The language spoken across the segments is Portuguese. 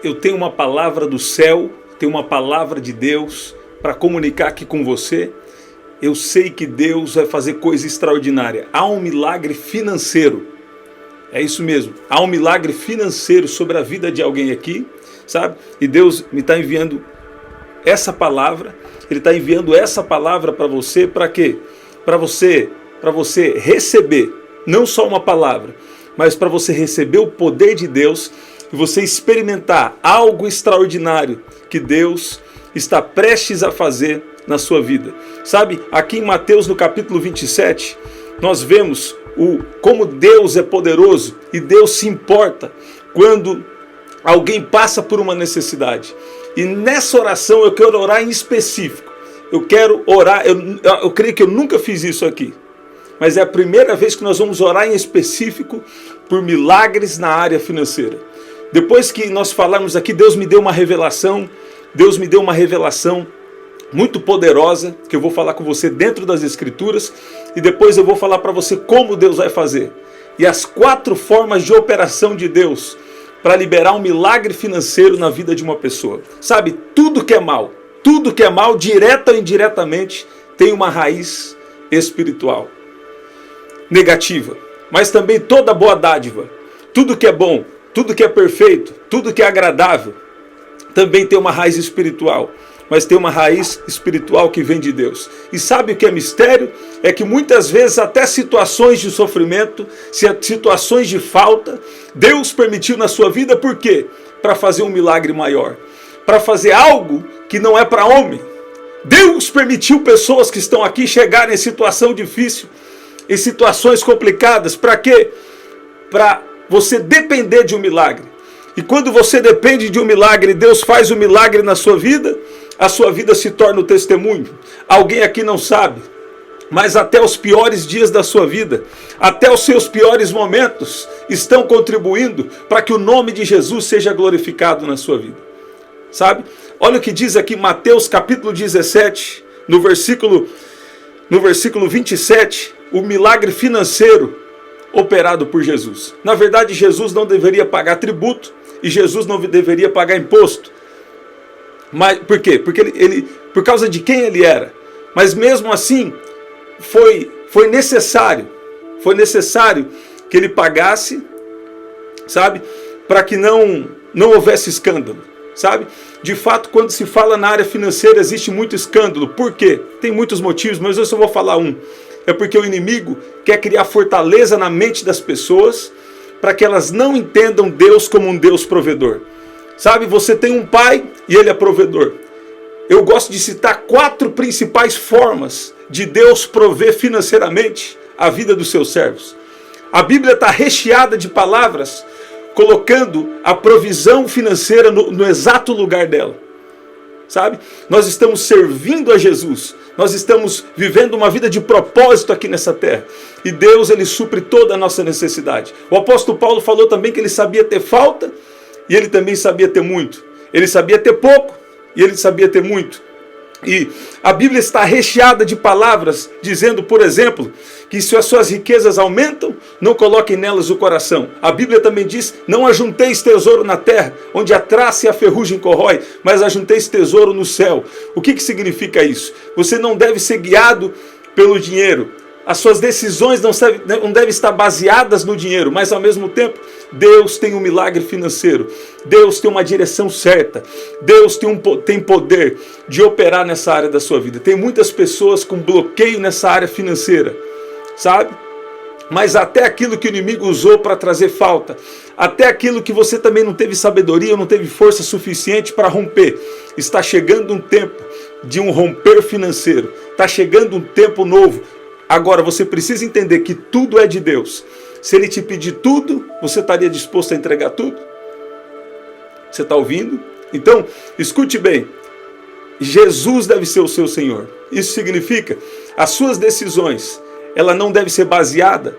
eu tenho uma palavra do céu, tenho uma palavra de Deus para comunicar aqui com você. Eu sei que Deus vai fazer coisa extraordinária. Há um milagre financeiro. É isso mesmo. Há um milagre financeiro sobre a vida de alguém aqui, sabe? E Deus me está enviando essa palavra. Ele está enviando essa palavra para você. Para quê? Para você receber não só uma palavra, mas para você receber o poder de Deus e você experimentar algo extraordinário que Deus está prestes a fazer na sua vida. Sabe, aqui em Mateus no capítulo 27, nós vemos como Deus é poderoso e Deus se importa quando alguém passa por uma necessidade. E nessa oração eu quero orar em específico. Eu quero orar, eu creio que eu nunca fiz isso aqui, mas é a primeira vez que nós vamos orar em específico por milagres na área financeira. Depois que nós falarmos aqui, Deus me deu uma revelação muito poderosa, que eu vou falar com você dentro das Escrituras, e depois eu vou falar para você como Deus vai fazer. E as 4 formas de operação de Deus para liberar um milagre financeiro na vida de uma pessoa. Sabe, tudo que é mal, direta ou indiretamente, tem uma raiz espiritual negativa. Mas também toda boa dádiva, tudo que é bom, tudo que é perfeito, tudo que é agradável, também tem uma raiz espiritual. Mas tem uma raiz espiritual que vem de Deus. E sabe o que é mistério? É que muitas vezes até situações de sofrimento, situações de falta, Deus permitiu na sua vida, por quê? Para fazer um milagre maior. Para fazer algo que não é para homem. Deus permitiu pessoas que estão aqui chegarem em situação difícil, em situações complicadas. Para quê? Para você depender de um milagre. E quando você depende de um milagre, Deus faz um milagre na sua vida, a sua vida se torna o testemunho. Alguém aqui não sabe, mas até os piores dias da sua vida, até os seus piores momentos, estão contribuindo para que o nome de Jesus seja glorificado na sua vida. Sabe? Olha o que diz aqui Mateus capítulo 17, no versículo 27, o milagre financeiro operado por Jesus. Na verdade, Jesus não deveria pagar tributo e Jesus não deveria pagar imposto. Mas por quê? Porque ele por causa de quem ele era. Mas mesmo assim, foi necessário que ele pagasse, sabe? Para que não houvesse escândalo, sabe? De fato, quando se fala na área financeira, existe muito escândalo. Por quê? Tem muitos motivos, mas eu só vou falar um. É porque o inimigo quer criar fortaleza na mente das pessoas para que elas não entendam Deus como um Deus provedor. Sabe, você tem um pai e ele é provedor. Eu gosto de citar 4 principais formas de Deus prover financeiramente a vida dos seus servos. A Bíblia está recheada de palavras colocando a provisão financeira no exato lugar dela. Sabe? Nós estamos servindo a Jesus. Nós estamos vivendo uma vida de propósito aqui nessa terra. E Deus, ele supre toda a nossa necessidade. O apóstolo Paulo falou também que ele sabia ter falta e ele também sabia ter muito. Ele sabia ter pouco e ele sabia ter muito. E a Bíblia está recheada de palavras dizendo, por exemplo, que se as suas riquezas aumentam, não coloquem nelas o coração. A Bíblia também diz, não ajunteis tesouro na terra, onde a traça e a ferrugem corrói, mas ajunteis tesouro no céu. O que significa isso? Você não deve ser guiado pelo dinheiro. As suas decisões não devem estar baseadas no dinheiro, mas ao mesmo tempo, Deus tem um milagre financeiro. Deus tem uma direção certa. Deus tem poder de operar nessa área da sua vida. Tem muitas pessoas com bloqueio nessa área financeira, sabe? Mas até aquilo que o inimigo usou para trazer falta, até aquilo que você também não teve sabedoria, não teve força suficiente para romper, está chegando um tempo de um romper financeiro. Está chegando um tempo novo. Agora, você precisa entender que tudo é de Deus. Se Ele te pedir tudo, você estaria disposto a entregar tudo? Você está ouvindo? Então, escute bem. Jesus deve ser o seu Senhor. Isso significa, as suas decisões, ela não deve ser baseada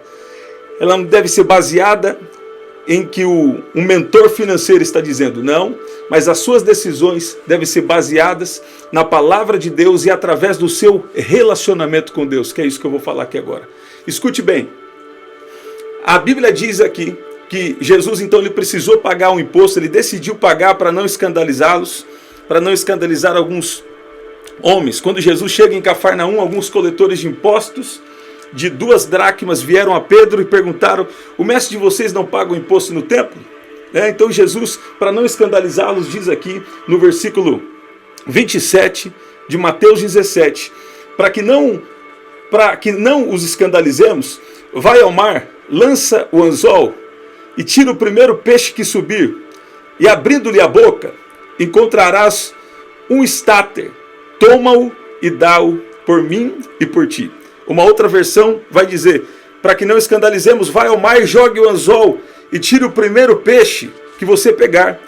em que um mentor financeiro está dizendo, não, mas as suas decisões devem ser baseadas na palavra de Deus e através do seu relacionamento com Deus, que é isso que eu vou falar aqui agora. Escute bem, a Bíblia diz aqui que Jesus então ele precisou pagar um imposto, ele decidiu pagar para não escandalizá-los, para não escandalizar alguns homens. Quando Jesus chega em Cafarnaum, alguns coletores de impostos de 2 dracmas vieram a Pedro e perguntaram: o mestre de vocês não paga o imposto no templo? Então Jesus, para não escandalizá-los, diz aqui no versículo 27 de Mateus 17, para que não os escandalizemos, vai ao mar, lança o anzol e tira o primeiro peixe que subir, e abrindo-lhe a boca, encontrarás um estáter, toma-o e dá-o por mim e por ti. Uma outra versão vai dizer: para que não escandalizemos, vai ao mar e jogue o anzol e tire o primeiro peixe que você pegar.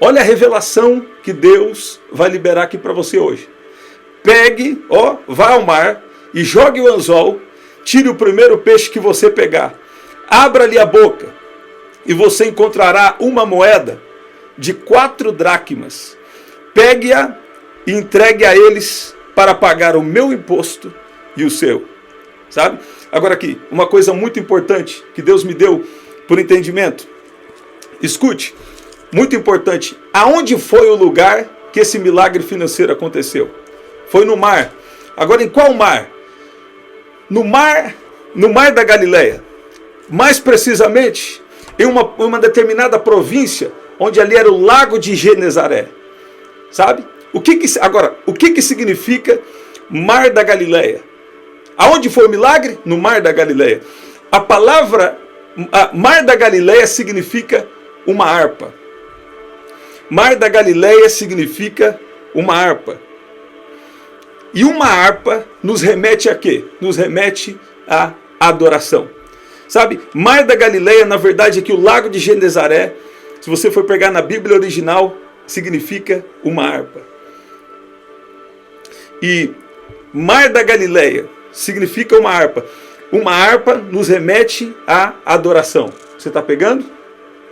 Olha a revelação que Deus vai liberar aqui para você hoje. Pegue, vá ao mar e jogue o anzol, tire o primeiro peixe que você pegar. Abra-lhe a boca e você encontrará uma moeda de 4 dracmas. Pegue-a e entregue a eles para pagar o meu imposto e o seu. Sabe? Agora aqui, uma coisa muito importante que Deus me deu por entendimento. Escute, muito importante. Aonde foi o lugar que esse milagre financeiro aconteceu? Foi no mar. Agora, em qual mar? No mar da Galileia. Mais precisamente, em uma determinada província, onde ali era o lago de Genezaré. Sabe? O que significa Mar da Galileia? Aonde foi o milagre? No Mar da Galileia. A palavra Mar da Galileia significa uma harpa. Mar da Galileia significa uma harpa. E uma harpa nos remete a quê? Nos remete à adoração. Sabe? Mar da Galileia, na verdade, é que o lago de Genezaré, se você for pegar na Bíblia original, significa uma harpa. E Mar da Galileia significa uma harpa. Uma harpa nos remete à adoração. Você está pegando?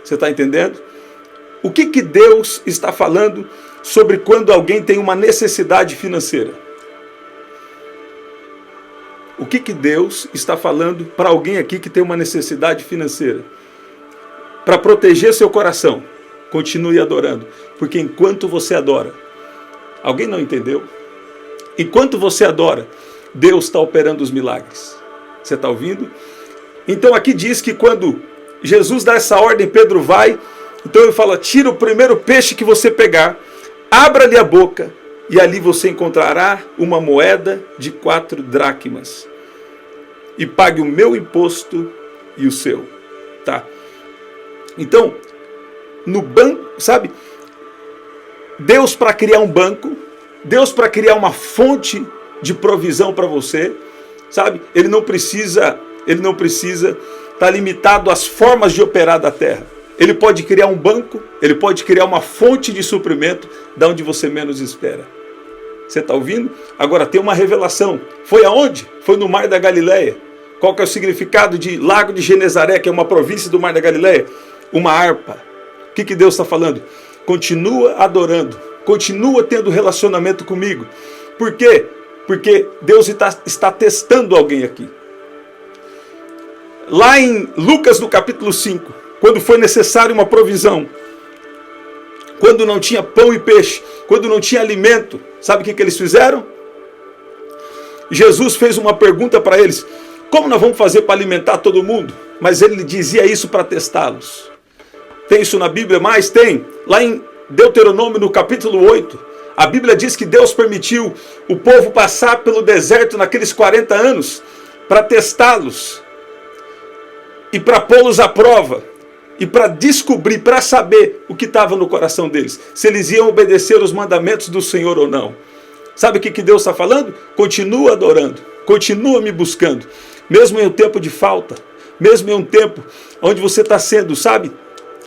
Você está entendendo? O que Deus está falando sobre quando alguém tem uma necessidade financeira? O que Deus está falando para alguém aqui que tem uma necessidade financeira? Para proteger seu coração, continue adorando. Porque enquanto você adora, alguém não entendeu? Enquanto você adora, Deus está operando os milagres. Você está ouvindo? Então aqui diz que quando Jesus dá essa ordem, Pedro vai. Então ele fala: tira o primeiro peixe que você pegar, abra-lhe a boca, e ali você encontrará uma moeda de 4 dracmas. E pague o meu imposto e o seu. Tá? Então, no banco, sabe? Deus, para criar um banco, Deus, para criar uma fonte de provisão para você, sabe? Ele não precisa estar limitado às formas de operar da terra. Ele pode criar um banco, ele pode criar uma fonte de suprimento da onde você menos espera. Você está ouvindo? Agora tem uma revelação. Foi aonde? Foi no Mar da Galileia. Qual que é o significado de Lago de Genezaré, que é uma província do Mar da Galileia? Uma harpa. O que Deus está falando? Continua adorando. Continua tendo relacionamento comigo. Por quê? Porque Deus está testando alguém aqui. Lá em Lucas, no capítulo 5, quando foi necessário uma provisão, quando não tinha pão e peixe, quando não tinha alimento, sabe o que eles fizeram? Jesus fez uma pergunta para eles: como nós vamos fazer para alimentar todo mundo? Mas ele dizia isso para testá-los. Tem isso na Bíblia? Mas tem. Lá em Deuteronômio, no capítulo 8, a Bíblia diz que Deus permitiu o povo passar pelo deserto naqueles 40 anos para testá-los e para pô-los à prova e para descobrir, para saber o que estava no coração deles, se eles iam obedecer os mandamentos do Senhor ou não. Sabe o que Deus está falando? Continua adorando, continua me buscando, mesmo em um tempo de falta, mesmo em um tempo onde você está sendo, sabe,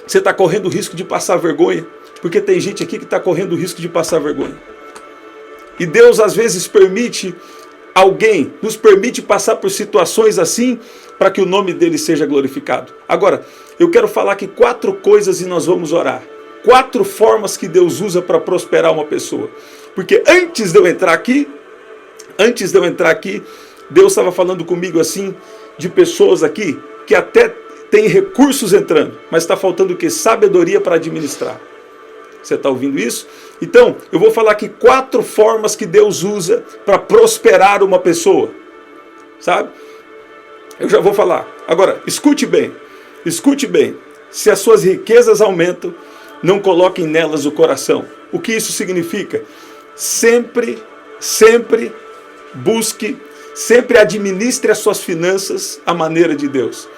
você está correndo o risco de passar vergonha, porque tem gente aqui que está correndo o risco de passar vergonha. E Deus às vezes nos permite passar por situações assim, para que o nome dele seja glorificado. Agora, eu quero falar aqui 4 coisas e nós vamos orar. 4 formas que Deus usa para prosperar uma pessoa. Porque antes de eu entrar aqui, Deus estava falando comigo assim, de pessoas aqui, que até tem recursos entrando, mas está faltando o quê? Sabedoria para administrar. Você está ouvindo isso? Então, eu vou falar aqui 4 formas que Deus usa para prosperar uma pessoa. Sabe? Eu já vou falar. Agora, escute bem. Escute bem. Se as suas riquezas aumentam, não coloquem nelas o coração. O que isso significa? Sempre busque, sempre administre as suas finanças à maneira de Deus.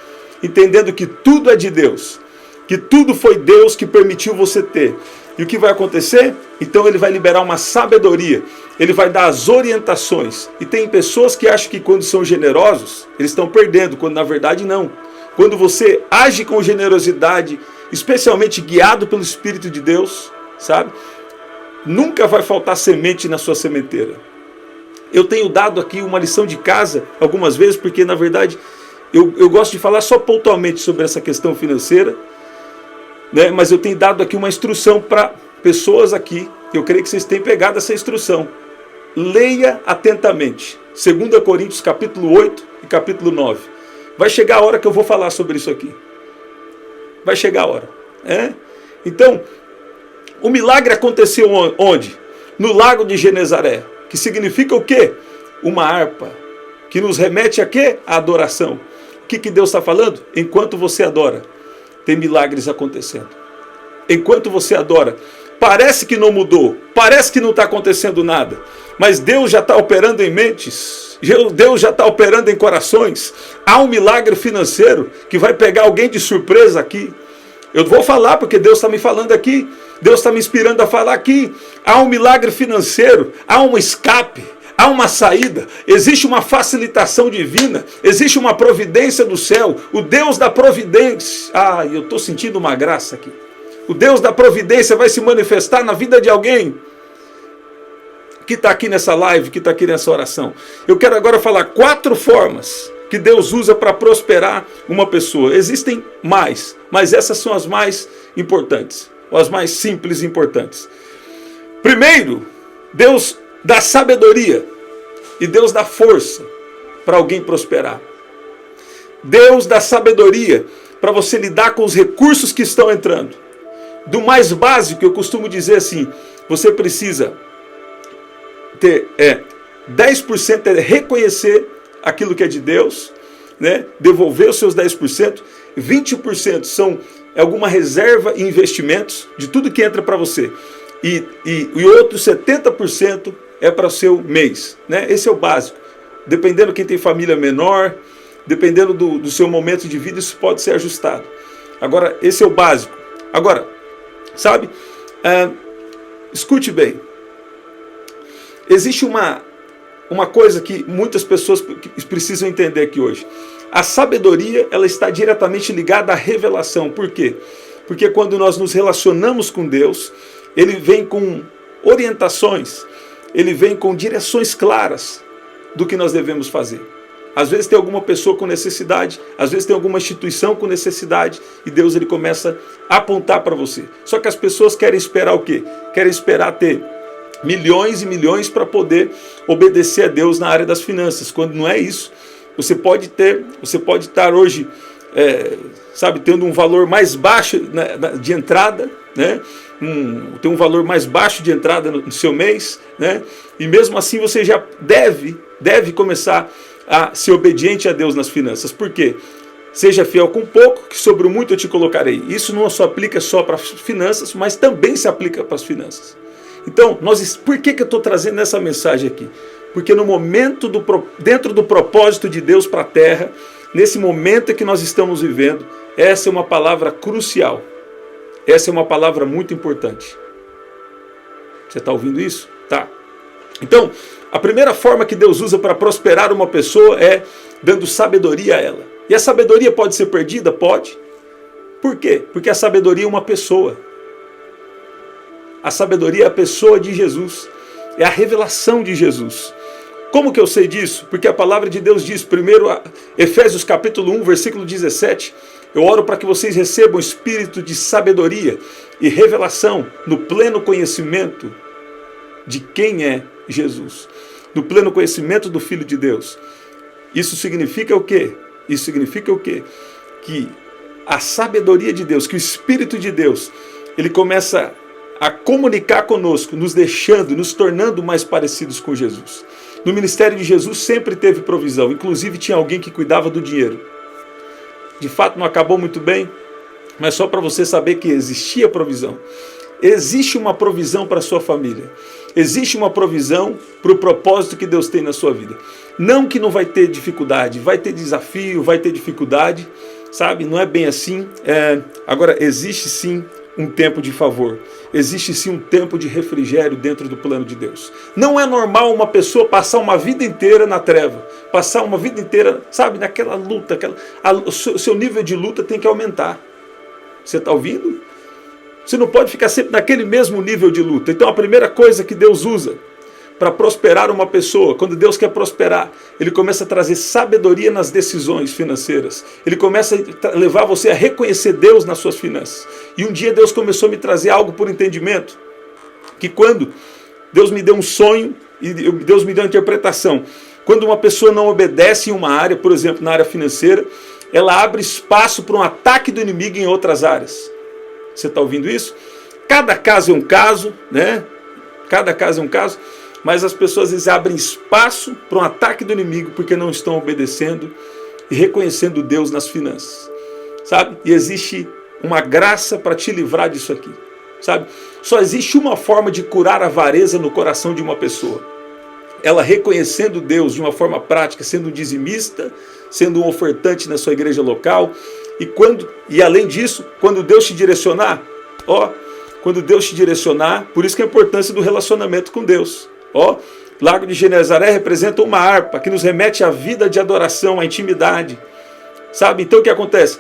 Entendendo que tudo é de Deus. Que tudo foi Deus que permitiu você ter. E o que vai acontecer? Então ele vai liberar uma sabedoria. Ele vai dar as orientações. E tem pessoas que acham que quando são generosos, eles estão perdendo, quando na verdade não. Quando você age com generosidade, especialmente guiado pelo Espírito de Deus, sabe? Nunca vai faltar semente na sua sementeira. Eu tenho dado aqui uma lição de casa algumas vezes, porque na verdade eu gosto de falar só pontualmente sobre essa questão financeira, né? Mas eu tenho dado aqui uma instrução para pessoas aqui. Eu creio que vocês têm pegado essa instrução. Leia atentamente. 2 Coríntios capítulo 8 e capítulo 9. Vai chegar a hora que eu vou falar sobre isso aqui. Vai chegar a hora. Então, o milagre aconteceu onde? No lago de Genezaré. Que significa o quê? Uma harpa. Que nos remete a quê? A adoração. O que Deus está falando? Enquanto você adora, tem milagres acontecendo. Enquanto você adora, parece que não mudou, parece que não está acontecendo nada, mas Deus já está operando em mentes, Deus já está operando em corações. Há um milagre financeiro que vai pegar alguém de surpresa aqui. Eu vou falar porque Deus está me falando aqui, Deus está me inspirando a falar aqui. Há um milagre financeiro, há um escape, há uma saída, existe uma facilitação divina, existe uma providência do céu, o Deus da providência. Eu estou sentindo uma graça aqui. O Deus da providência vai se manifestar na vida de alguém que está aqui nessa live, que está aqui nessa oração. Eu quero agora falar 4 formas que Deus usa para prosperar uma pessoa. Existem mais, mas essas são as mais importantes, ou as mais simples e importantes. Primeiro, Deus dá sabedoria e Deus dá força para alguém prosperar. Deus dá sabedoria para você lidar com os recursos que estão entrando. Do mais básico, eu costumo dizer assim, você precisa ter 10% é reconhecer aquilo que é de Deus, né? Devolver os seus 10%, 20% são alguma reserva e investimentos de tudo que entra para você. E outro 70% é para o seu mês, né? Esse é o básico. Dependendo quem tem família menor, dependendo do seu momento de vida, isso pode ser ajustado. Agora, esse é o básico. Agora, sabe, escute bem. Existe uma coisa que muitas pessoas precisam entender aqui hoje. A sabedoria, ela está diretamente ligada à revelação. Por quê? Porque quando nós nos relacionamos com Deus, Ele vem com orientações, Ele vem com direções claras do que nós devemos fazer. Às vezes tem alguma pessoa com necessidade, às vezes tem alguma instituição com necessidade, e Deus ele começa a apontar para você. Só que as pessoas querem esperar o quê? Querem esperar ter milhões e milhões para poder obedecer a Deus na área das finanças, quando não é isso. Você pode estar hoje, tendo um valor mais baixo de entrada, né? Tem um valor mais baixo de entrada no seu mês, né? E mesmo assim você já deve começar a ser obediente a Deus nas finanças. Por quê? Seja fiel com pouco, que sobre o muito eu te colocarei. Isso não só aplica só para as finanças, mas também se aplica para as finanças. Então, por que eu estou trazendo essa mensagem aqui? Porque no momento, dentro do propósito de Deus para a terra, nesse momento que nós estamos vivendo, essa é uma palavra crucial. Essa é uma palavra muito importante. Você está ouvindo isso? Tá. Então, a primeira forma que Deus usa para prosperar uma pessoa é dando sabedoria a ela. E a sabedoria pode ser perdida? Pode. Por quê? Porque a sabedoria é uma pessoa. A sabedoria é a pessoa de Jesus. É a revelação de Jesus. Como que eu sei disso? Porque a palavra de Deus diz, primeiro, Efésios capítulo 1, versículo 17, eu oro para que vocês recebam espírito de sabedoria e revelação no pleno conhecimento de quem é Jesus. No pleno conhecimento do Filho de Deus. Isso significa o quê? Isso significa o quê? Que a sabedoria de Deus, que o Espírito de Deus, ele começa a comunicar conosco, nos deixando, nos tornando mais parecidos com Jesus. No ministério de Jesus sempre teve provisão, inclusive tinha alguém que cuidava do dinheiro. De fato não acabou muito bem, mas só para você saber que existia provisão. Existe uma provisão para a sua família. Existe uma provisão para o propósito que Deus tem na sua vida. Não que não vai ter dificuldade, vai ter desafio, vai ter dificuldade, sabe? Não é bem assim. Agora, existe sim um tempo de favor. Existe sim um tempo de refrigério dentro do plano de Deus. Não é normal uma pessoa passar uma vida inteira na treva, passar uma vida inteira, sabe, naquela luta. O seu nível de luta tem que aumentar. Você está ouvindo? Você não pode ficar sempre naquele mesmo nível de luta. Então a primeira coisa que Deus usa para prosperar uma pessoa, quando Deus quer prosperar, Ele começa a trazer sabedoria nas decisões financeiras. Ele começa a levar você a reconhecer Deus nas suas finanças. E um dia Deus começou a me trazer algo por entendimento, que quando Deus me deu um sonho e Deus me deu uma interpretação, quando uma pessoa não obedece em uma área, por exemplo, na área financeira, ela abre espaço para um ataque do inimigo em outras áreas. Você está ouvindo isso? Cada caso é um caso, né? Cada caso é um caso, mas as pessoas às vezes abrem espaço para um ataque do inimigo porque não estão obedecendo e reconhecendo Deus nas finanças, sabe? E existe uma graça para te livrar disso aqui, sabe? Só existe uma forma de curar a avareza no coração de uma pessoa. Ela reconhecendo Deus de uma forma prática, sendo um dizimista, sendo um ofertante na sua igreja local. E além disso, quando Deus te direcionar, por isso que a importância do relacionamento com Deus. Lago de Genezaré representa uma harpa que nos remete à vida de adoração, à intimidade. Sabe? Então o que acontece?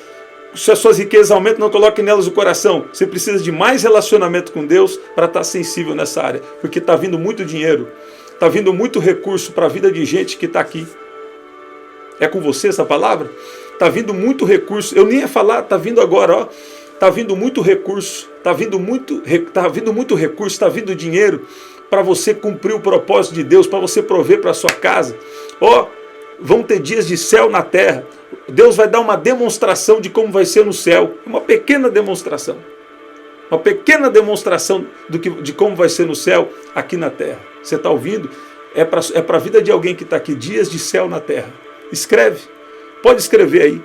Se as suas riquezas aumentam, não coloque nelas o coração. Você precisa de mais relacionamento com Deus para estar sensível nessa área. Porque está vindo muito dinheiro, está vindo muito recurso para a vida de gente que está aqui. É com você essa palavra? Está vindo muito recurso. Eu nem ia falar, está vindo agora, Está vindo muito recurso, está vindo recurso, está vindo dinheiro para você cumprir o propósito de Deus, para você prover para a sua casa. Vão ter dias de céu na terra. Deus vai dar uma demonstração de como vai ser no céu. Uma pequena demonstração. Uma pequena demonstração de como vai ser no céu aqui na terra. Você está ouvindo? É para a vida de alguém que está aqui. Dias de céu na terra. Escreve. Pode escrever aí.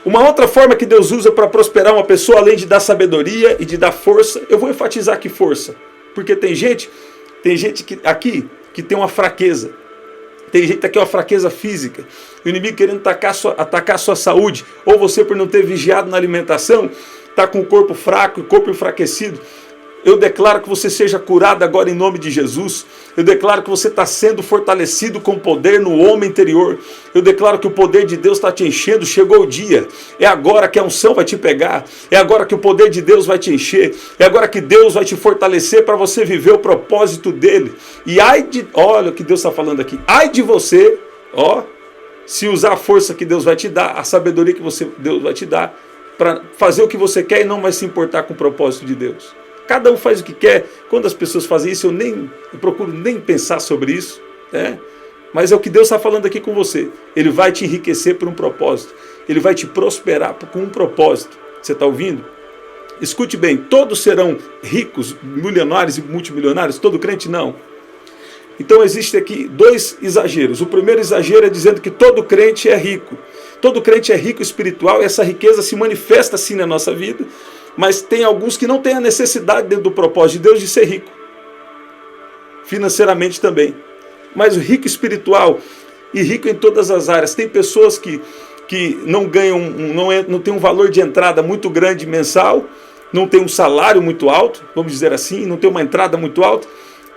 Uma outra forma que Deus usa para prosperar uma pessoa, além de dar sabedoria e de dar força, eu vou enfatizar aqui força. Porque tem gente aqui que tem uma fraqueza. Tem gente aqui uma fraqueza física. O inimigo querendo atacar a sua saúde. Ou você, por não ter vigiado na alimentação, está com o corpo fraco, o corpo enfraquecido. Eu declaro que você seja curado agora em nome de Jesus. Eu declaro que você está sendo fortalecido com poder no homem interior. Eu declaro que o poder de Deus está te enchendo. Chegou o dia. É agora que a unção vai te pegar. É agora que o poder de Deus vai te encher. É agora que Deus vai te fortalecer para você viver o propósito dele. E olha o que Deus está falando aqui. Ai de você, se usar a força que Deus vai te dar, a sabedoria que Deus vai te dar, para fazer o que você quer e não vai se importar com o propósito de Deus. Cada um faz o que quer. Quando as pessoas fazem isso, eu procuro nem pensar sobre isso. Mas é o que Deus está falando aqui com você. Ele vai te enriquecer por um propósito. Ele vai te prosperar com um propósito. Você está ouvindo? Escute bem, todos serão ricos, milionários e multimilionários? Todo crente não. Então existem aqui dois exageros. O primeiro exagero é dizendo que todo crente é rico. Todo crente é rico espiritual e essa riqueza se manifesta assim na nossa vida. Mas tem alguns que não têm a necessidade dentro do propósito de Deus de ser rico. Financeiramente também. Mas o rico espiritual e rico em todas as áreas. Tem pessoas que não ganham, não tem um valor de entrada muito grande mensal, não tem um salário muito alto, vamos dizer assim, não tem uma entrada muito alta,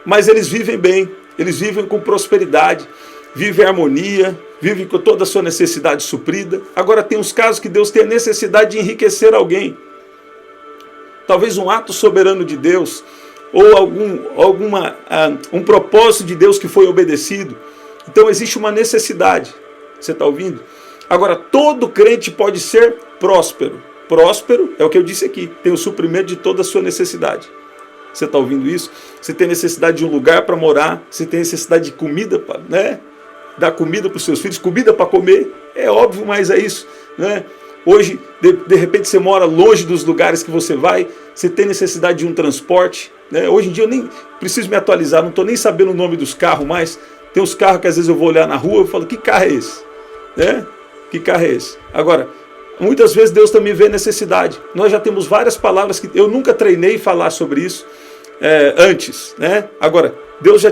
mas eles vivem bem, eles vivem com prosperidade, vivem em harmonia, vivem com toda a sua necessidade suprida. Agora tem os casos que Deus tem a necessidade de enriquecer alguém. Talvez um ato soberano de Deus, ou um propósito de Deus que foi obedecido. Então existe uma necessidade. Você está ouvindo? Agora, todo crente pode ser próspero. Próspero é o que eu disse aqui, tem o suprimento de toda a sua necessidade. Você está ouvindo isso? Você tem necessidade de um lugar para morar, você tem necessidade de comida, dar comida para os seus filhos, comida para comer, é óbvio, mas é isso, né? Hoje, de repente, você mora longe dos lugares que você vai, você tem necessidade de um transporte. Né? Hoje em dia eu nem preciso me atualizar, não estou nem sabendo o nome dos carros mais. Tem uns carros que às vezes eu vou olhar na rua e falo, que carro é esse? Né? Que carro é esse? Agora, muitas vezes Deus também vê necessidade. Nós já temos várias palavras que eu nunca treinei falar sobre isso antes. Né? Agora, Deus já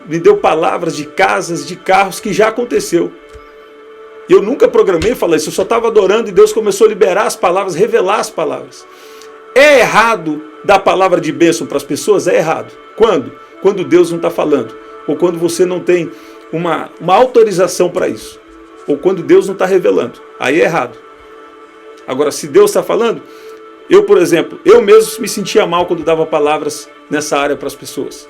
me deu palavras de casas, de carros que já aconteceu. Eu nunca programei falar isso, eu só estava adorando e Deus começou a liberar as palavras, revelar as palavras. É errado dar palavra de bênção para as pessoas? É errado. Quando? Quando Deus não está falando. Ou quando você não tem uma autorização para isso. Ou quando Deus não está revelando. Aí é errado. Agora, se Deus está falando, eu, por exemplo, eu mesmo me sentia mal quando dava palavras nessa área para as pessoas.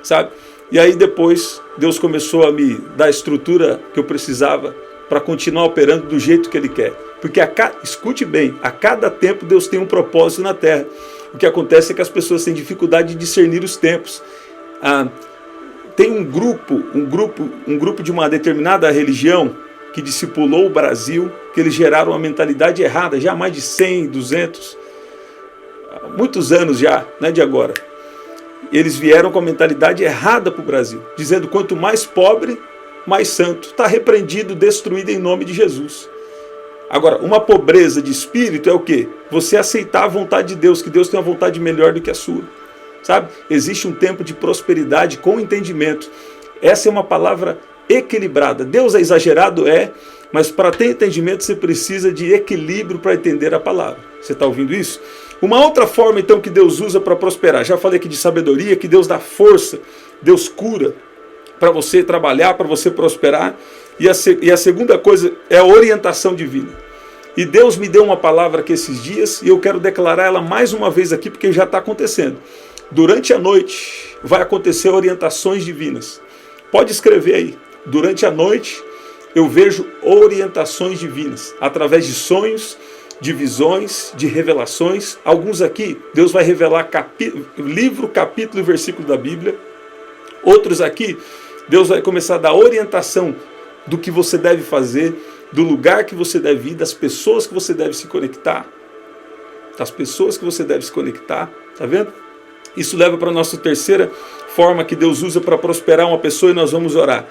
Sabe? E aí depois Deus começou a me dar a estrutura que eu precisava para continuar operando do jeito que Ele quer. Porque, escute bem, a cada tempo Deus tem um propósito na terra. O que acontece é que as pessoas têm dificuldade de discernir os tempos. Tem um grupo de uma determinada religião que discipulou o Brasil, que eles geraram uma mentalidade errada, já há mais de 100, 200, muitos anos já, não é de agora. Eles vieram com a mentalidade errada para o Brasil, dizendo quanto mais pobre, mais santo. Está repreendido, destruído em nome de Jesus. Agora, uma pobreza de espírito é o quê? Você aceitar a vontade de Deus, que Deus tem uma vontade melhor do que a sua. Sabe? Existe um tempo de prosperidade com entendimento. Essa é uma palavra equilibrada. Deus é exagerado? É, mas para ter entendimento você precisa de equilíbrio para entender a palavra. Você está ouvindo isso? Uma outra forma então que Deus usa para prosperar, já falei aqui de sabedoria, que Deus dá força, Deus cura para você trabalhar, para você prosperar. E a segunda coisa é a orientação divina. E Deus me deu uma palavra aqui esses dias e eu quero declarar ela mais uma vez aqui porque já está acontecendo. Durante a noite vai acontecer orientações divinas. Pode escrever aí. Durante a noite eu vejo orientações divinas através de sonhos, de visões, de revelações. Alguns aqui, Deus vai revelar livro, capítulo e versículo da Bíblia. Outros aqui, Deus vai começar a dar orientação do que você deve fazer, do lugar que você deve ir, das pessoas que você deve se conectar. Das pessoas que você deve se conectar. Tá vendo? Isso leva para a nossa terceira forma que Deus usa para prosperar uma pessoa e nós vamos orar.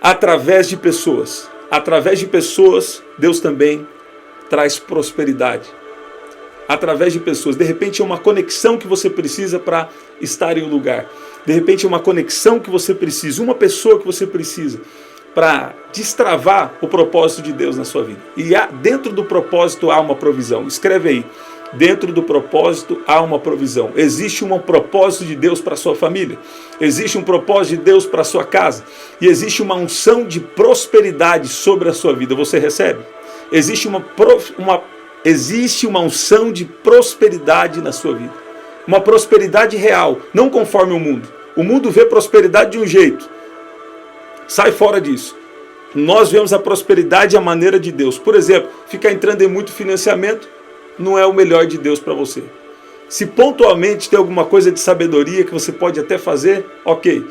Através de pessoas. Através de pessoas, Deus também traz prosperidade. Através de pessoas. De repente é uma conexão que você precisa para estar em um lugar. De repente é uma conexão que você precisa. Uma pessoa que você precisa para destravar o propósito de Deus na sua vida. E dentro do propósito há uma provisão. Escreve aí. Dentro do propósito há uma provisão. Existe um propósito de Deus para a sua família. Existe um propósito de Deus para a sua casa. E existe uma unção de prosperidade sobre a sua vida. Você recebe? Existe uma unção de prosperidade na sua vida. Uma prosperidade real, não conforme o mundo. O mundo vê prosperidade de um jeito. Sai fora disso. Nós vemos a prosperidade à maneira de Deus. Por exemplo, ficar entrando em muito financiamento não é o melhor de Deus para você. Se pontualmente tem alguma coisa de sabedoria que você pode até fazer, ok.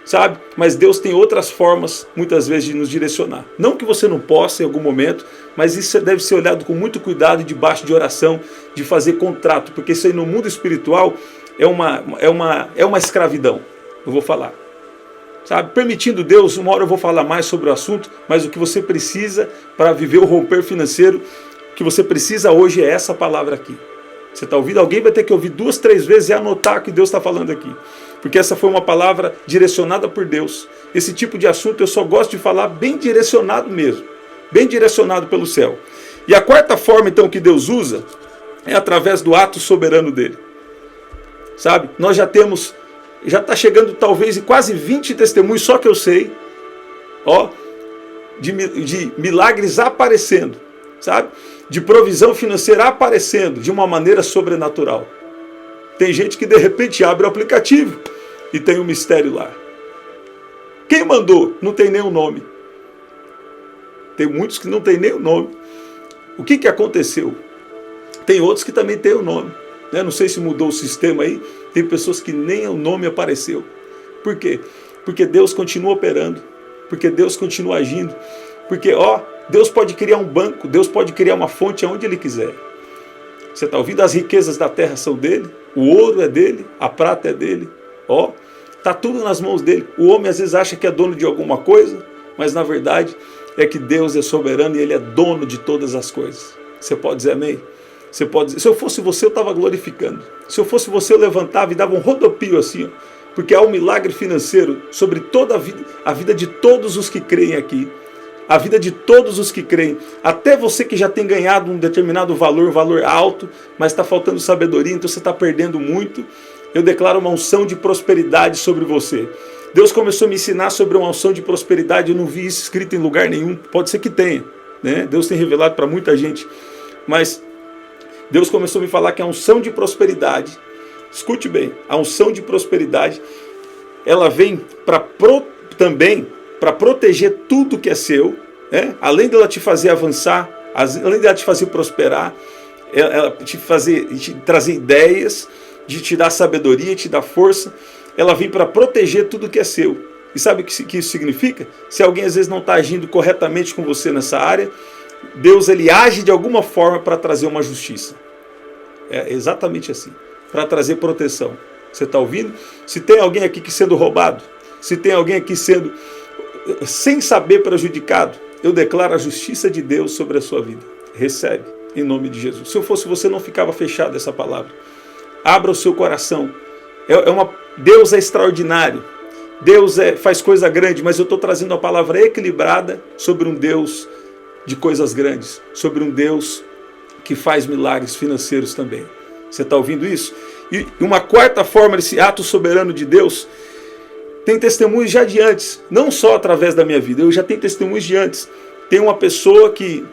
Sabe? Mas Deus tem outras formas, muitas vezes, de nos direcionar. Não que você não possa em algum momento, mas isso deve ser olhado com muito cuidado, debaixo de oração, de fazer contrato, porque isso aí no mundo espiritual é uma escravidão. Eu vou falar. Sabe? Permitindo Deus, uma hora eu vou falar mais sobre o assunto, mas o que você precisa para viver o romper financeiro, o que você precisa hoje é essa palavra aqui. Você está ouvindo? Alguém vai ter que ouvir 2, 3 vezes e anotar o que Deus está falando aqui. Porque essa foi uma palavra direcionada por Deus. Esse tipo de assunto eu só gosto de falar bem direcionado mesmo. Bem direcionado pelo céu. E a quarta forma então que Deus usa é através do ato soberano dele. Sabe? Nós já está chegando talvez em quase 20 testemunhos, só que eu sei, de milagres aparecendo. Sabe? De provisão financeira aparecendo de uma maneira sobrenatural. Tem gente que de repente abre o aplicativo e tem um mistério lá. Quem mandou? Não tem nem o nome. Tem muitos que não tem nem o nome. O que aconteceu? Tem outros que também tem o nome. Não sei se mudou o sistema aí. Tem pessoas que nem o nome apareceu. Por quê? Porque Deus continua operando. Porque Deus continua agindo. Porque, Deus pode criar um banco, Deus pode criar uma fonte aonde Ele quiser. Você está ouvindo? As riquezas da terra são dele, o ouro é dele, a prata é dele. Ó, está tudo nas mãos dele. O homem às vezes acha que é dono de alguma coisa, mas na verdade é que Deus é soberano e Ele é dono de todas as coisas. Você pode dizer amém? Você pode dizer, se eu fosse você, eu estava glorificando. Se eu fosse você, eu levantava e dava um rodopio assim, ó, porque há um milagre financeiro sobre toda a vida de todos os que creem aqui. A vida de todos os que creem. Até você que já tem ganhado um determinado valor, um valor alto, mas está faltando sabedoria, então você está perdendo muito. Eu declaro uma unção de prosperidade sobre você. Deus começou a me ensinar sobre uma unção de prosperidade, eu não vi isso escrito em lugar nenhum. Pode ser que tenha, né? Deus tem revelado para muita gente. Mas Deus começou a me falar que a unção de prosperidade, escute bem, a unção de prosperidade, ela vem também para proteger tudo que é seu, né? Além dela te fazer avançar, além dela te fazer prosperar, ela te trazer ideias, de te dar sabedoria, te dar força, ela vem para proteger tudo que é seu. E sabe o que isso significa? Se alguém às vezes não está agindo corretamente com você nessa área, Deus ele age de alguma forma para trazer uma justiça. É exatamente assim, para trazer proteção. Você está ouvindo? Se tem alguém aqui que sendo roubado, se tem alguém aqui sendo sem saber prejudicado, eu declaro a justiça de Deus sobre a sua vida. Recebe, em nome de Jesus. Se eu fosse você, não ficava fechado essa palavra. Abra o seu coração. Deus é extraordinário. Deus faz coisa grande, mas eu estou trazendo uma palavra equilibrada sobre um Deus de coisas grandes, sobre um Deus que faz milagres financeiros também. Você está ouvindo isso? E uma quarta forma desse ato soberano de Deus, tem testemunhos já de antes, não só através da minha vida, eu já tenho testemunhos de antes. Tem uma pessoa que,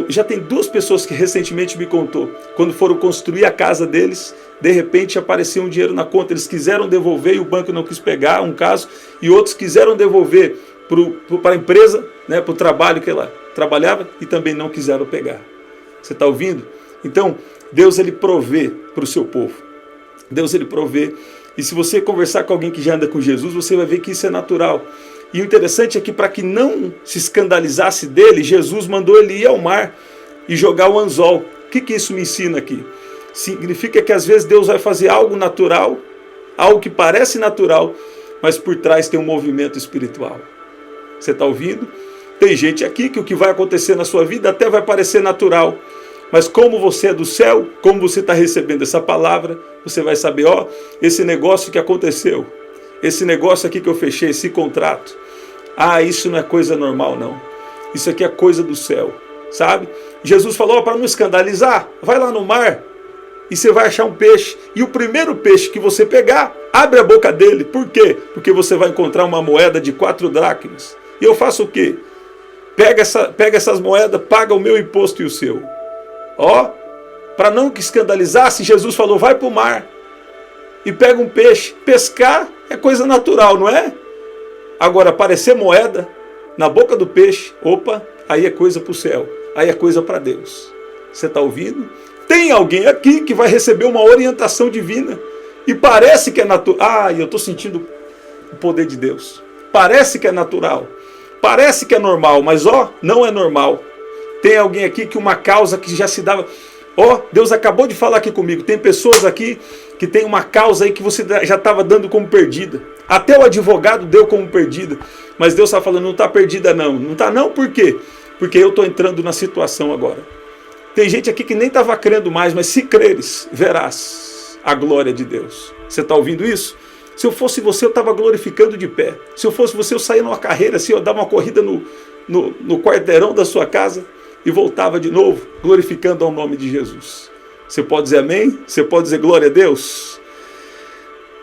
já tem duas pessoas que recentemente me contou, quando foram construir a casa deles, de repente apareceu um dinheiro na conta, eles quiseram devolver e o banco não quis pegar, um caso, e outros quiseram devolver para a empresa, né, para o trabalho que ela trabalhava e também não quiseram pegar. Você está ouvindo? Então, Deus ele provê para o seu povo. Deus ele provê. E se você conversar com alguém que já anda com Jesus, você vai ver que isso é natural. E o interessante é que para que não se escandalizasse dele, Jesus mandou ele ir ao mar e jogar o anzol. O que isso me ensina aqui? Significa que às vezes Deus vai fazer algo natural, algo que parece natural, mas por trás tem um movimento espiritual. Você está ouvindo? Tem gente aqui que o que vai acontecer na sua vida até vai parecer natural, mas como você é do céu, como você está recebendo essa palavra, você vai saber, ó, esse negócio que aconteceu, esse negócio aqui que eu fechei, esse contrato, isso não é coisa normal não, isso aqui é coisa do céu, sabe? Jesus falou, para não escandalizar, vai lá no mar e você vai achar um peixe, e o primeiro peixe que você pegar, abre a boca dele. Por quê? Porque você vai encontrar uma moeda de 4 dracmas. E eu faço o quê? Pega essas moedas, paga o meu imposto e o seu. Ó, para não que escandalizasse, Jesus falou, vai para o mar e pega um peixe. Pescar é coisa natural, não é? Agora, aparecer moeda na boca do peixe, opa, aí é coisa para o céu, aí é coisa para Deus. Você está ouvindo? Tem alguém aqui que vai receber uma orientação divina e parece que é natural. Eu estou sentindo o poder de Deus. Parece que é natural, parece que é normal, mas não é normal. Tem alguém aqui que uma causa que já se dava... Deus acabou de falar aqui comigo. Tem pessoas aqui que tem uma causa aí que você já estava dando como perdida. Até o advogado deu como perdida. Mas Deus está falando, não está perdida não. Não está não, por quê? Porque eu estou entrando na situação agora. Tem gente aqui que nem estava crendo mais, mas se creres, verás a glória de Deus. Você está ouvindo isso? Se eu fosse você, eu estava glorificando de pé. Se eu fosse você, eu saía numa carreira assim, eu dava uma corrida no quarteirão da sua casa e voltava de novo, glorificando ao nome de Jesus. Você pode dizer amém? Você pode dizer glória a Deus?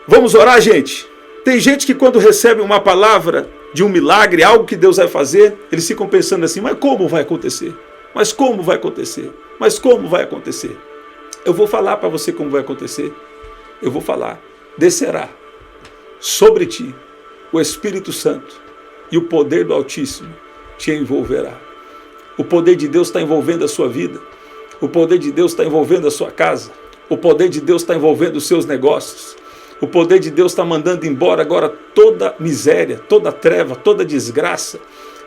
Vamos orar, gente? Tem gente que quando recebe uma palavra de um milagre, algo que Deus vai fazer, eles ficam pensando assim, mas como vai acontecer? Mas como vai acontecer? Mas como vai acontecer? Eu vou falar para você como vai acontecer. Eu vou falar. Descerá sobre ti o Espírito Santo e o poder do Altíssimo te envolverá. O poder de Deus está envolvendo a sua vida. O poder de Deus está envolvendo a sua casa. O poder de Deus está envolvendo os seus negócios. O poder de Deus está mandando embora agora toda miséria, toda treva, toda desgraça.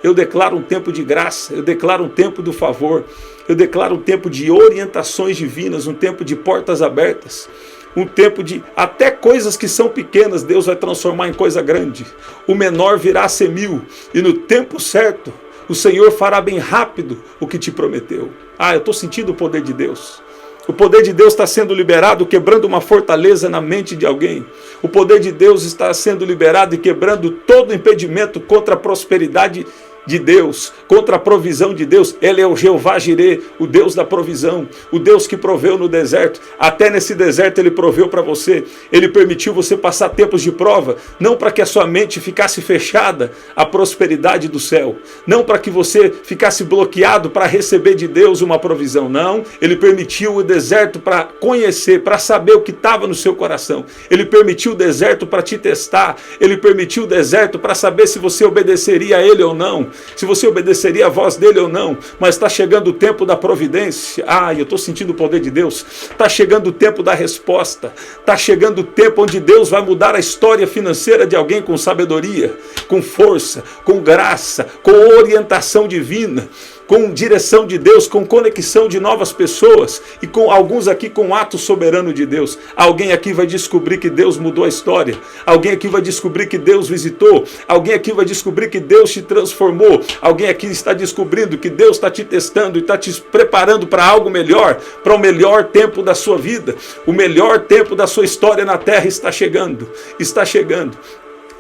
Eu declaro um tempo de graça, eu declaro um tempo do favor, eu declaro um tempo de orientações divinas, um tempo de portas abertas, um tempo de até coisas que são pequenas, Deus vai transformar em coisa grande. O menor virá a ser 1000, e no tempo certo, o Senhor fará bem rápido o que te prometeu. Eu estou sentindo o poder de Deus. O poder de Deus está sendo liberado, quebrando uma fortaleza na mente de alguém. O poder de Deus está sendo liberado e quebrando todo impedimento contra a prosperidade de Deus, contra a provisão de Deus. Ele é o Jeová Jirê, o Deus da provisão, o Deus que proveu no deserto. Até nesse deserto Ele proveu para você. Ele permitiu você passar tempos de prova, não para que a sua mente ficasse fechada à prosperidade do céu, não para que você ficasse bloqueado para receber de Deus uma provisão, não. Ele permitiu o deserto para conhecer, para saber o que estava no seu coração. Ele permitiu o deserto para te testar. Ele permitiu o deserto para saber se você obedeceria a Ele ou não, se você obedeceria a voz dele ou não. Mas está chegando o tempo da providência. Eu estou sentindo o poder de Deus. Está chegando o tempo da resposta. Está chegando o tempo onde Deus vai mudar a história financeira de alguém com sabedoria, com força, com graça, com orientação divina, com direção de Deus, com conexão de novas pessoas, e com alguns aqui com ato soberano de Deus. Alguém aqui vai descobrir que Deus mudou a história. Alguém aqui vai descobrir que Deus visitou. Alguém aqui vai descobrir que Deus te transformou. Alguém aqui está descobrindo que Deus está te testando e está te preparando para algo melhor, para o melhor tempo da sua vida. O melhor tempo da sua história na terra está chegando. Está chegando.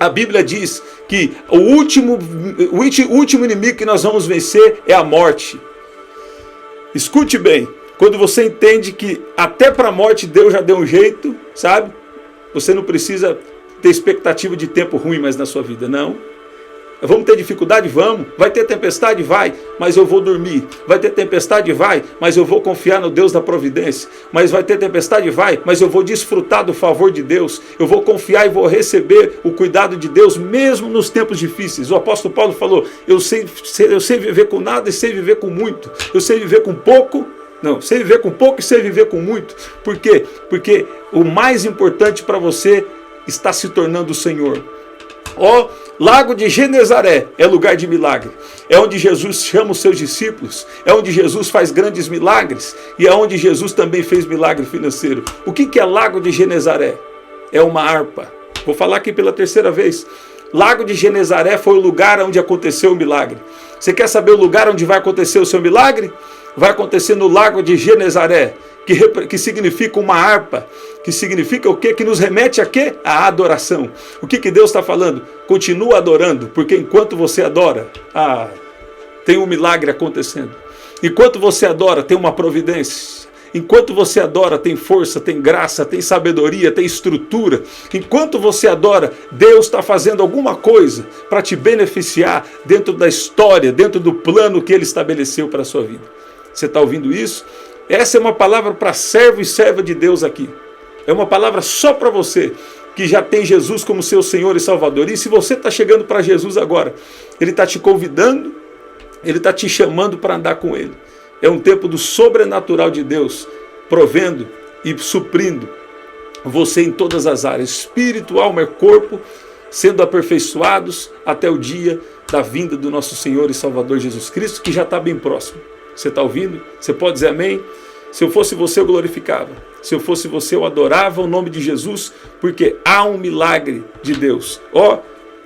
A Bíblia diz que o último inimigo que nós vamos vencer é a morte. Escute bem, quando você entende que até para a morte Deus já deu um jeito, sabe? Você não precisa ter expectativa de tempo ruim mais na sua vida, não. Vamos ter dificuldade? Vamos. Vai ter tempestade? Vai, mas eu vou dormir. Vai ter tempestade? Vai, mas eu vou confiar no Deus da providência. Mas vai ter tempestade? Vai, mas eu vou desfrutar do favor de Deus. Eu vou confiar e vou receber o cuidado de Deus, mesmo nos tempos difíceis. O apóstolo Paulo falou, eu sei viver com nada e sei viver com muito. Eu sei viver com pouco. Não, sei viver com pouco e sei viver com muito. Por quê? Porque o mais importante para você está se tornando o Senhor. Lago de Genezaré é lugar de milagre. É onde Jesus chama os seus discípulos. É onde Jesus faz grandes milagres. E é onde Jesus também fez milagre financeiro. O que é Lago de Genezaré? É uma harpa. Vou falar aqui pela terceira vez. Lago de Genezaré foi o lugar onde aconteceu o milagre. Você quer saber o lugar onde vai acontecer o seu milagre? Vai acontecer no Lago de Genezaré, que significa uma harpa, que significa o quê? Que nos remete a quê? A adoração. O que Deus está falando? Continua adorando, porque enquanto você adora, tem um milagre acontecendo. Enquanto você adora, tem uma providência. Enquanto você adora, tem força, tem graça, tem sabedoria, tem estrutura. Enquanto você adora, Deus está fazendo alguma coisa para te beneficiar dentro da história, dentro do plano que Ele estabeleceu para a sua vida. Você está ouvindo isso? Essa é uma palavra para servo e serva de Deus aqui. É uma palavra só para você que já tem Jesus como seu Senhor e Salvador. E se você está chegando para Jesus agora, Ele está te convidando, Ele está te chamando para andar com Ele. É um tempo do sobrenatural de Deus, provendo e suprindo você em todas as áreas, espírito, alma e corpo, sendo aperfeiçoados até o dia da vinda do nosso Senhor e Salvador Jesus Cristo, que já está bem próximo. Você está ouvindo? Você pode dizer amém? Se eu fosse você, eu glorificava. Se eu fosse você, eu adorava o nome de Jesus, porque há um milagre de Deus.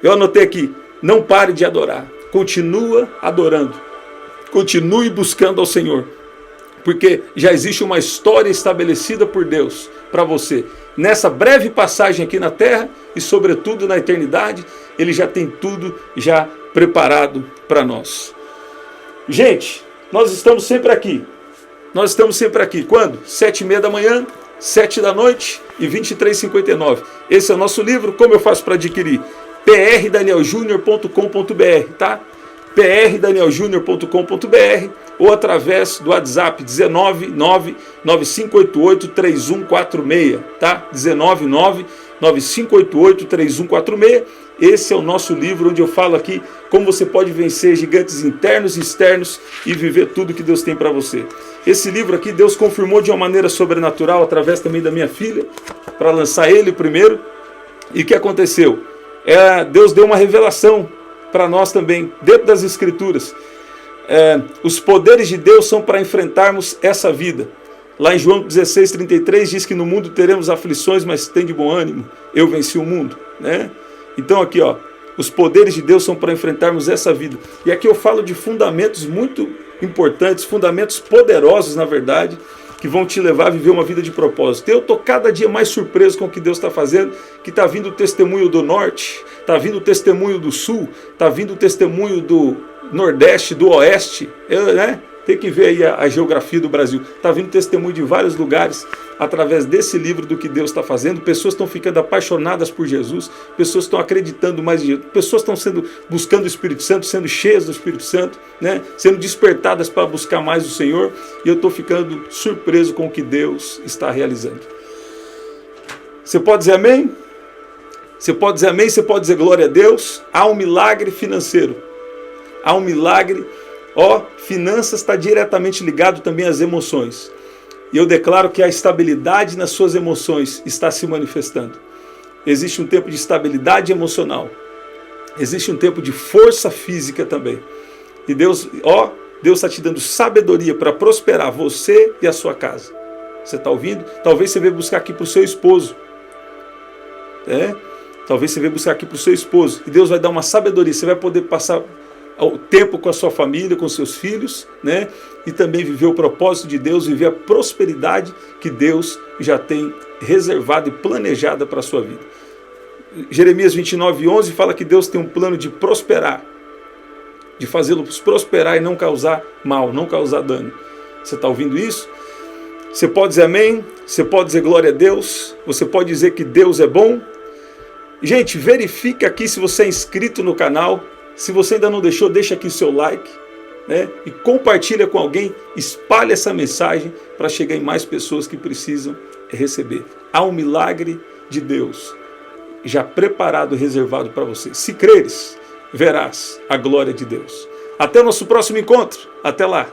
Eu anotei aqui, não pare de adorar. Continua adorando. Continue buscando ao Senhor. Porque já existe uma história estabelecida por Deus para você. Nessa breve passagem aqui na terra e sobretudo na eternidade, Ele já tem tudo já preparado para nós. Gente, nós estamos sempre aqui. Nós estamos sempre aqui. Quando? 7h30 da manhã, 7 da noite e 23h59. Esse é o nosso livro. Como eu faço para adquirir? prdanieljunior.com.br, tá? prdanieljunior.com.br ou através do WhatsApp 19995883146, tá? 19995883146. Esse é o nosso livro onde eu falo aqui como você pode vencer gigantes internos e externos e viver tudo que Deus tem para você. Esse livro aqui Deus confirmou de uma maneira sobrenatural através também da minha filha, para lançar ele primeiro. E o que aconteceu? Deus deu uma revelação para nós também, dentro das Escrituras. Os poderes de Deus são para enfrentarmos essa vida. Lá em João 16:33 diz que no mundo teremos aflições, mas tem de bom ânimo, eu venci o mundo, né? Então aqui, ó, os poderes de Deus são para enfrentarmos essa vida. E aqui eu falo de fundamentos muito importantes, fundamentos poderosos, na verdade, que vão te levar a viver uma vida de propósito. Eu estou cada dia mais surpreso com o que Deus está fazendo, que está vindo o testemunho do norte, está vindo o testemunho do sul, está vindo o testemunho do nordeste, do oeste, né? Tem que ver aí a geografia do Brasil. Está vindo testemunho de vários lugares através desse livro do que Deus está fazendo. Pessoas estão ficando apaixonadas por Jesus, pessoas estão acreditando mais em Jesus, pessoas estão buscando o Espírito Santo, sendo cheias do Espírito Santo, né? Sendo despertadas para buscar mais o Senhor. E eu estou ficando surpreso com o que Deus está realizando. Você pode dizer amém? Você pode dizer amém? Você pode dizer glória a Deus? Há um milagre financeiro. Há um milagre. Finanças está diretamente ligado também às emoções. E eu declaro que a estabilidade nas suas emoções está se manifestando. Existe um tempo de estabilidade emocional. Existe um tempo de força física também. E Deus está te dando sabedoria para prosperar você e a sua casa. Você está ouvindo? Talvez você venha buscar aqui para o seu esposo. Talvez você venha buscar aqui para o seu esposo. E Deus vai dar uma sabedoria. Você vai poder passar o tempo com a sua família, com seus filhos, né? E também viver o propósito de Deus, viver a prosperidade que Deus já tem reservado e planejada para a sua vida. Jeremias 29:11 fala que Deus tem um plano de prosperar, de fazê-los prosperar e não causar mal, não causar dano. Você está ouvindo isso? Você pode dizer amém? Você pode dizer glória a Deus? Você pode dizer que Deus é bom? Gente, verifique aqui se você é inscrito no canal. Se você ainda não deixou, deixa aqui o seu like, né? E compartilha com alguém, espalhe essa mensagem para chegar em mais pessoas que precisam receber. Há um milagre de Deus já preparado e reservado para você. Se creres, verás a glória de Deus. Até o nosso próximo encontro. Até lá.